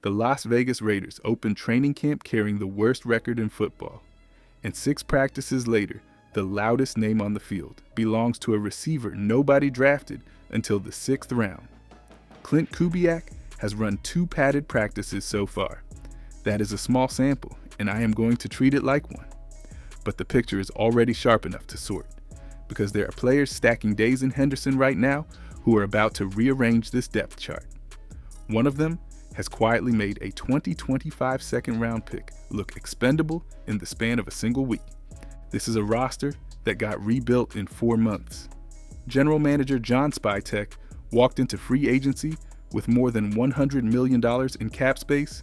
The Las Vegas Raiders opened training camp carrying the worst record in football. And 6 practices later, the loudest name on the field belongs to a receiver nobody drafted until the 6th round. Clint Kubiak has run 2 padded practices so far. That is a small sample, and I am going to treat it like one. But the picture is already sharp enough to sort, because there are players stacking days in Henderson right now who are about to rearrange this depth chart. One of them has quietly made a 2025 second-round pick look expendable in the span of a single week. This is a roster that got rebuilt in 4 months. General Manager John Spytek walked into free agency with more than $100 million in cap space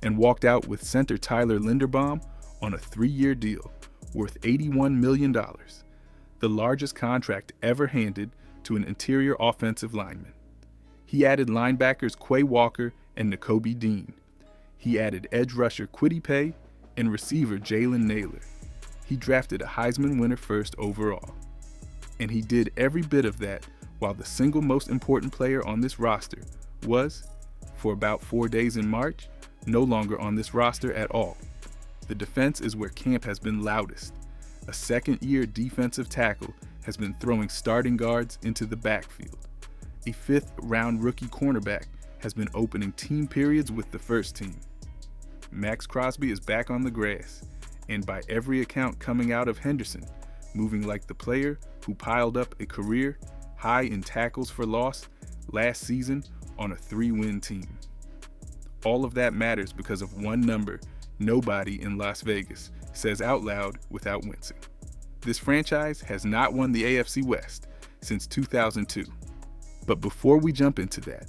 and walked out with center Tyler Linderbaum on a 3-year deal worth $81 million, the largest contract ever handed to an interior offensive lineman. He added linebackers Quay Walker and Nakobe Dean. He added edge rusher Kwity Paye and receiver Jalen Naylor. He drafted a Heisman winner first overall. And he did every bit of that while the single most important player on this roster was, for about 4 days in March, no longer on this roster at all. The defense is where camp has been loudest. A second-year defensive tackle has been throwing starting guards into the backfield. A 5th-round rookie cornerback has been opening team periods with the first team. Max Crosby is back on the grass, and by every account coming out of Henderson, moving like the player who piled up a career high in tackles for loss last season on a 3-win team. All of that matters because of one number nobody in Las Vegas says out loud without wincing. This franchise has not won the AFC West since 2002. But before we jump into that,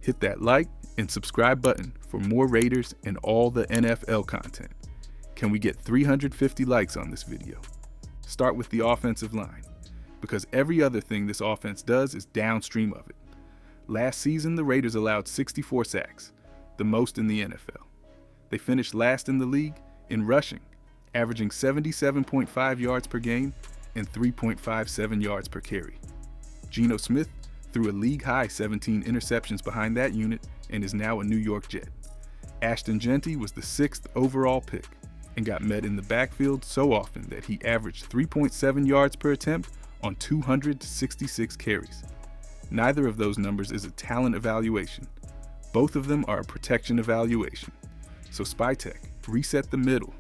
hit that like and subscribe button for more Raiders and all the NFL content. Can we get 350 likes on this video? Start with the offensive line, because every other thing this offense does is downstream of it. Last season, the Raiders allowed 64 sacks, the most in the NFL. They finished last in the league in rushing, averaging 77.5 yards per game and 3.57 yards per carry. Geno Smith threw a league-high 17 interceptions behind that unit and is now a New York Jet. Ashton Jeanty was the 6th overall pick and got met in the backfield so often that he averaged 3.7 yards per attempt on 266 carries. Neither of those numbers is a talent evaluation. Both of them are a protection evaluation. So Spytek, reset the middle.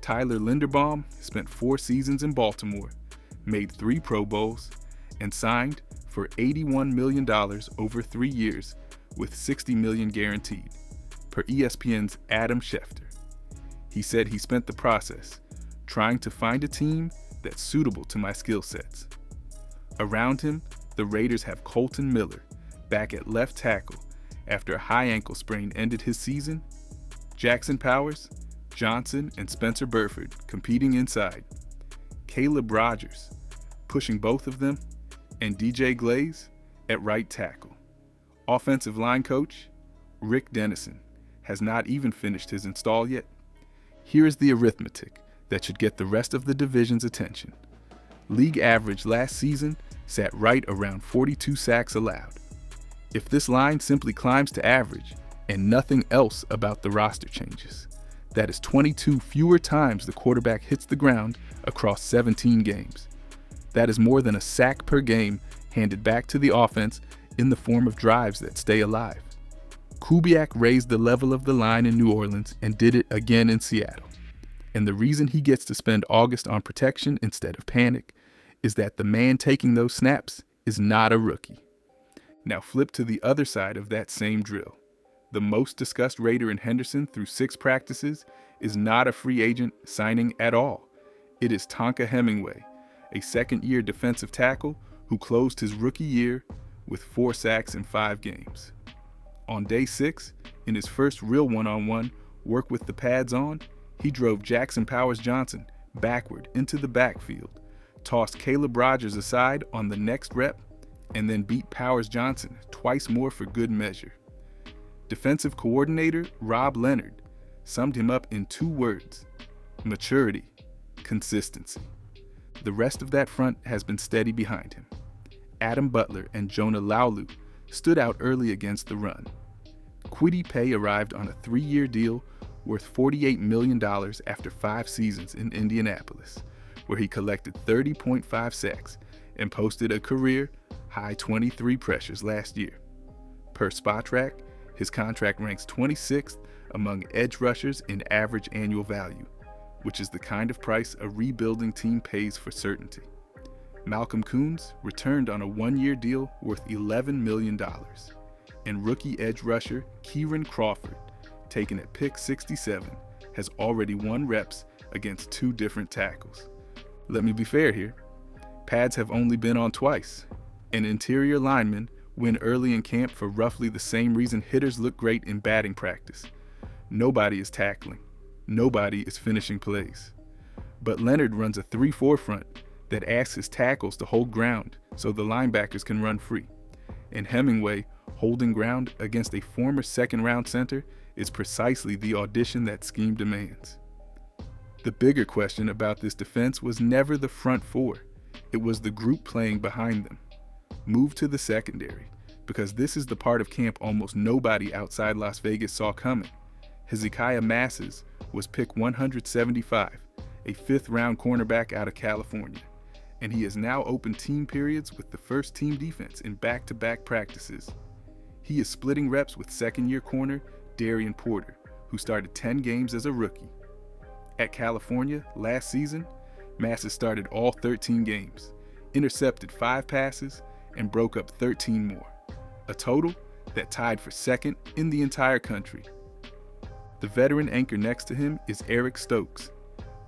Tyler Linderbaum spent 4 seasons in Baltimore, made 3 Pro Bowls, and signed for $81 million over 3 years with $60 million guaranteed, per ESPN's Adam Schefter. He said he spent the process trying to find a team that's suitable to my skill sets. Around him, the Raiders have Colton Miller back at left tackle after a high ankle sprain ended his season, Jackson Powers, Johnson, and Spencer Burford competing inside, Caleb Rogers pushing both of them, and DJ Glaze at right tackle. Offensive line coach Rick Dennison has not even finished his install yet. Here is the arithmetic that should get the rest of the division's attention. League average last season sat right around 42 sacks allowed. If this line simply climbs to average and nothing else about the roster changes, that is 22 fewer times the quarterback hits the ground across 17 games. That is more than a sack per game handed back to the offense in the form of drives that stay alive. Kubiak raised the level of the line in New Orleans and did it again in Seattle. And the reason he gets to spend August on protection instead of panic is that the man taking those snaps is not a rookie. Now flip to the other side of that same drill. The most discussed Raider in Henderson through 6 practices is not a free agent signing at all. It is Tonka Hemingway, a second-year defensive tackle who closed his rookie year with 4 sacks in 5 games. On day 6, in his first real one-on-one work with the pads on, he drove Jackson Powers Johnson backward into the backfield, tossed Caleb Rogers aside on the next rep, and then beat Powers Johnson twice more for good measure. Defensive coordinator Rob Leonard summed him up in 2 words: maturity, consistency. The rest of that front has been steady behind him. Adam Butler and Jonah Laulu stood out early against the run. Kwity Paye arrived on a 3-year deal worth $48 million after 5 seasons in Indianapolis, where he collected 30.5 sacks and posted a career-high 23 pressures last year. Per Spotrac, his contract ranks 26th among edge rushers in average annual value, which is the kind of price a rebuilding team pays for certainty. Malcolm Koonce returned on a 1-year deal worth $11 million, and rookie edge rusher Kieran Crawford, taken at pick 67, has already won reps against 2 different tackles. Let me be fair here. Pads have only been on twice, and interior linemen win early in camp for roughly the same reason hitters look great in batting practice. Nobody is tackling. Nobody is finishing plays. But Leonard runs a 3-4 front that asks his tackles to hold ground so the linebackers can run free. And Hemingway holding ground against a former second-round center is precisely the audition that scheme demands. The bigger question about this defense was never the front 4. It was the group playing behind them. Move to the secondary, because this is the part of camp almost nobody outside Las Vegas saw coming. Hezekiah Masses was pick 175, a 5th-round cornerback out of California, and he has now opened team periods with the first-team defense in back-to-back practices. He is splitting reps with second-year corner Darian Porter, who started 10 games as a rookie. At California last season, Masses started all 13 games, intercepted 5 passes, and broke up 13 more, a total that tied for second in the entire country. The veteran anchor next to him is Eric Stokes,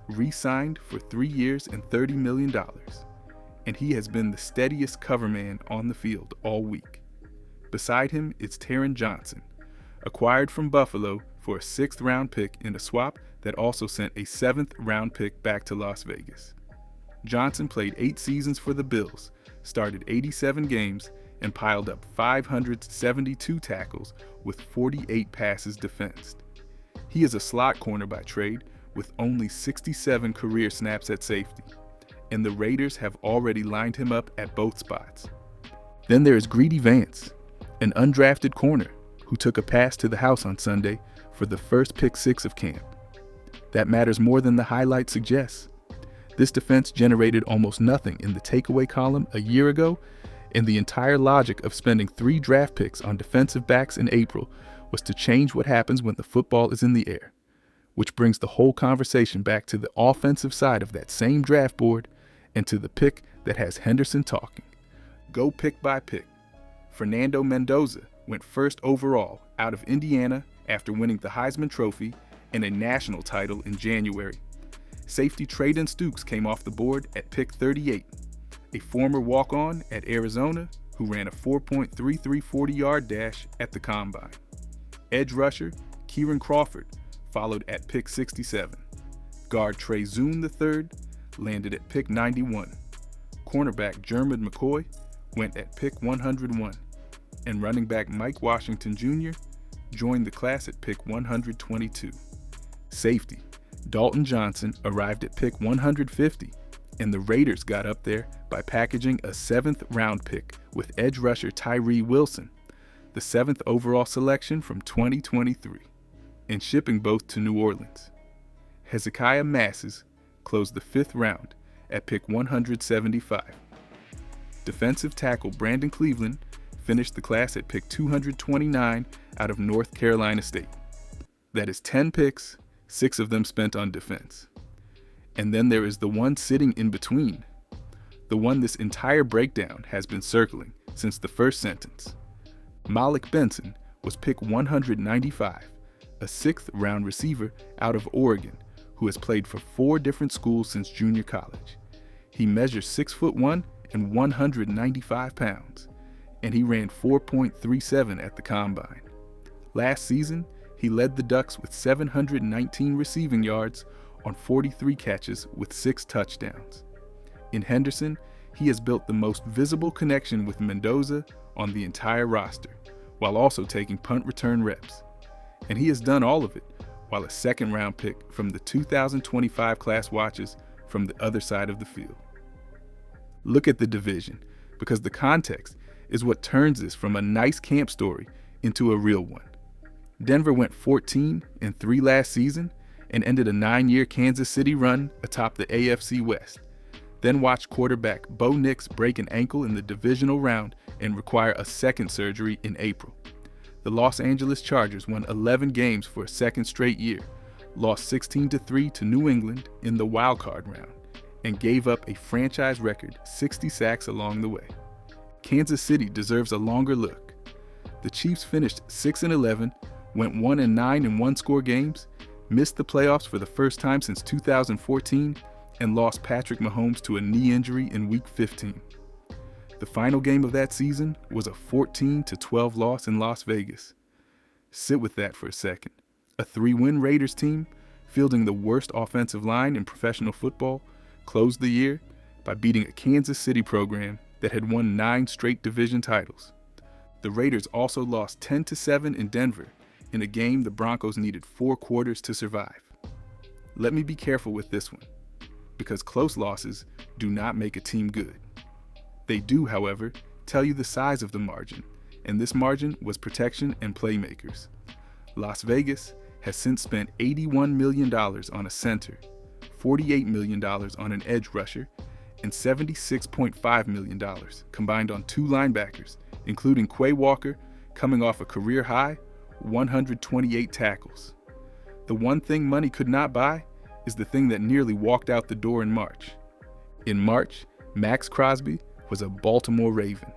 re-signed for 3 years and $30 million, and he has been the steadiest cover man on the field all week. Beside him is Taron Johnson, acquired from Buffalo for a 6th-round pick in a swap that also sent a 7th-round pick back to Las Vegas. Johnson played 8 seasons for the Bills, started 87 games, and piled up 572 tackles with 48 passes defensed. He is a slot corner by trade with only 67 career snaps at safety, and the Raiders have already lined him up at both spots. Then there is Greedy Vance, an undrafted corner who took a pass to the house on Sunday for the first pick 6 of camp. That matters more than the highlight suggests. This defense generated almost nothing in the takeaway column a year ago, and the entire logic of spending 3 draft picks on defensive backs in April was to change what happens when the football is in the air, which brings the whole conversation back to the offensive side of that same draft board and to the pick that has Henderson talking. Go pick by pick. Fernando Mendoza went 1st overall out of Indiana after winning the Heisman Trophy and a national title in January. Safety Traden Stukes came off the board at pick 38, a former walk-on at Arizona who ran a 4.33 40-yard dash at the Combine. Edge rusher Kieran Crawford followed at pick 67. Guard Trey Zoon III landed at pick 91. Cornerback Jermud McCoy went at pick 101, and running back Mike Washington Jr. joined the class at pick 122. Safety Dalton Johnson arrived at pick 150, and the Raiders got up there by packaging a 7th-round pick with edge rusher Tyree Wilson, the 7th overall selection from 2023, and shipping both to New Orleans. Hezekiah Masses closed the 5th round at pick 175. Defensive tackle Brandon Cleveland finished the class at pick 229 out of North Carolina State. That is 10 picks, 6 of them spent on defense. And then there is the one sitting in between, the one this entire breakdown has been circling since the first sentence. Malik Benson was pick 195, a 6th-round receiver out of Oregon who has played for 4 different schools since junior college. He measures 6'1" and 195 pounds, and he ran 4.37 at the Combine. Last season, he led the Ducks with 719 receiving yards on 43 catches with 6 touchdowns. In Henderson, he has built the most visible connection with Mendoza on the entire roster, while also taking punt return reps. And he has done all of it while a 2nd-round pick from the 2025 class watches from the other side of the field. Look at the division, because the context is what turns this from a nice camp story into a real one. Denver went 14-3 last season and ended a 9-year Kansas City run atop the AFC West. Then watched quarterback Bo Nix break an ankle in the divisional round and require a second surgery in April. The Los Angeles Chargers won 11 games for a second straight year, lost 16-3 to New England in the wildcard round, and gave up a franchise record 60 sacks along the way. Kansas City deserves a longer look. The Chiefs finished 6-11, went 1-9 in one-score games, missed the playoffs for the first time since 2014, and lost Patrick Mahomes to a knee injury in Week 15. The final game of that season was a 14-12 loss in Las Vegas. Sit with that for a second. A 3-win Raiders team, fielding the worst offensive line in professional football, closed the year by beating a Kansas City program that had won 9 straight division titles. The Raiders also lost 10-7 in Denver in a game the Broncos needed 4 quarters to survive. Let me be careful with this one, because close losses do not make a team good. They do, however, tell you the size of the margin, and this margin was protection and playmakers. Las Vegas has since spent $81 million on a center, $48 million on an edge rusher, and $76.5 million combined on 2 linebackers, including Quay Walker, coming off a career-high 128 tackles. The one thing money could not buy is the thing that nearly walked out the door in March. In March, Max Crosby was a Baltimore Raven.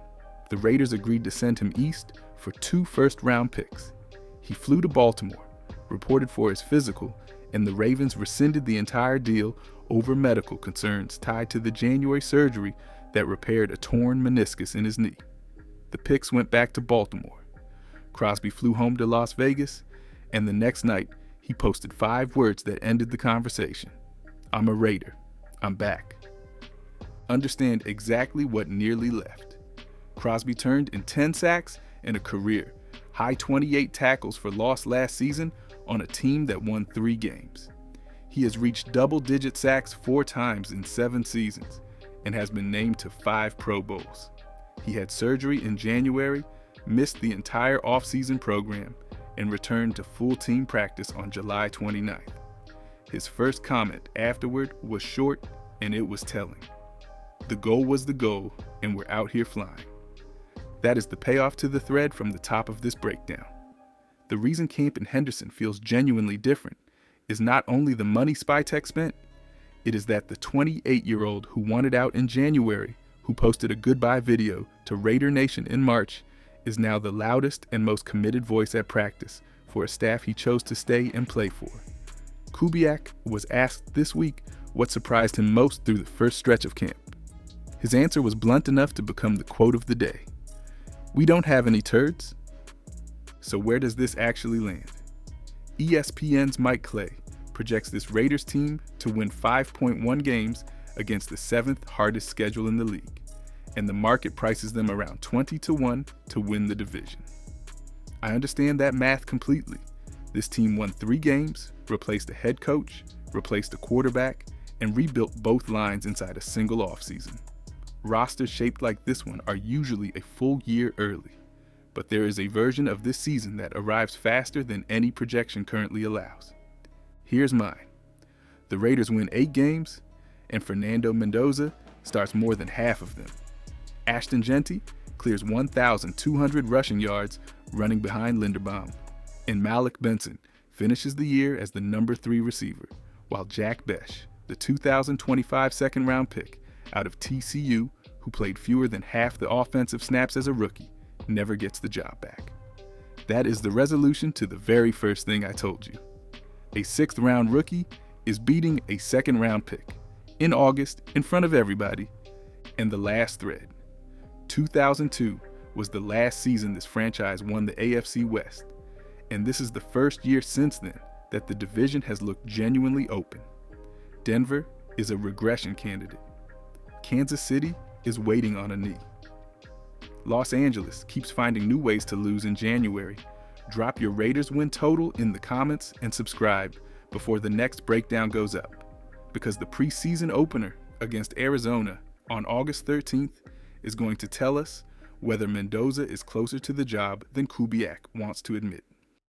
The Raiders agreed to send him east for 2 first-round picks. He flew to Baltimore, reported for his physical, and the Ravens rescinded the entire deal over medical concerns tied to the January surgery that repaired a torn meniscus in his knee. The picks went back to Baltimore. Crosby flew home to Las Vegas, and the next night, he posted 5 words that ended the conversation. "I'm a Raider. I'm back." Understand exactly what nearly left. Crosby turned in 10 sacks and a career-high 28 tackles for loss last season on a team that won 3 games. He has reached double-digit sacks 4 times in 7 seasons and has been named to 5 Pro Bowls. He had surgery in January, missed the entire offseason program, and returned to full team practice on July 29th. His first comment afterward was short, and it was telling. "The goal was the goal, and we're out here flying." That is the payoff to the thread from the top of this breakdown. The reason camp in Henderson feels genuinely different is not only the money Spytek spent, it is that the 28-year-old who wanted out in January, who posted a goodbye video to Raider Nation in March, is now the loudest and most committed voice at practice for a staff he chose to stay and play for. Kubiak was asked this week what surprised him most through the first stretch of camp. His answer was blunt enough to become the quote of the day. "We don't have any turds." So where does this actually land? ESPN's Mike Clay projects this Raiders team to win 5.1 games against the 7th hardest schedule in the league, and the market prices them around 20-1 to win the division. I understand that math completely. This team won 3 games, replaced a head coach, replaced a quarterback, and rebuilt both lines inside a single offseason. Rosters shaped like this one are usually a full year early, but there is a version of this season that arrives faster than any projection currently allows. Here's mine. The Raiders win 8 games, and Fernando Mendoza starts more than half of them. Ashton Genty clears 1,200 rushing yards running behind Linderbaum, and Malik Benson finishes the year as the number 3 receiver, while Jack Besh, the 2025 second-round pick out of TCU, who played fewer than half the offensive snaps as a rookie, never gets the job back. That is the resolution to the very first thing I told you. A 6th-round rookie is beating a 2nd-round pick in August in front of everybody. And the last thread. 2002 was the last season this franchise won the AFC West, and this is the first year since then that the division has looked genuinely open. Denver is a regression candidate. Kansas City is waiting on a knee. Los Angeles keeps finding new ways to lose in January. Drop your Raiders win total in the comments and subscribe before the next breakdown goes up, because the preseason opener against Arizona on August 13th is going to tell us whether Mendoza is closer to the job than Kubiak wants to admit.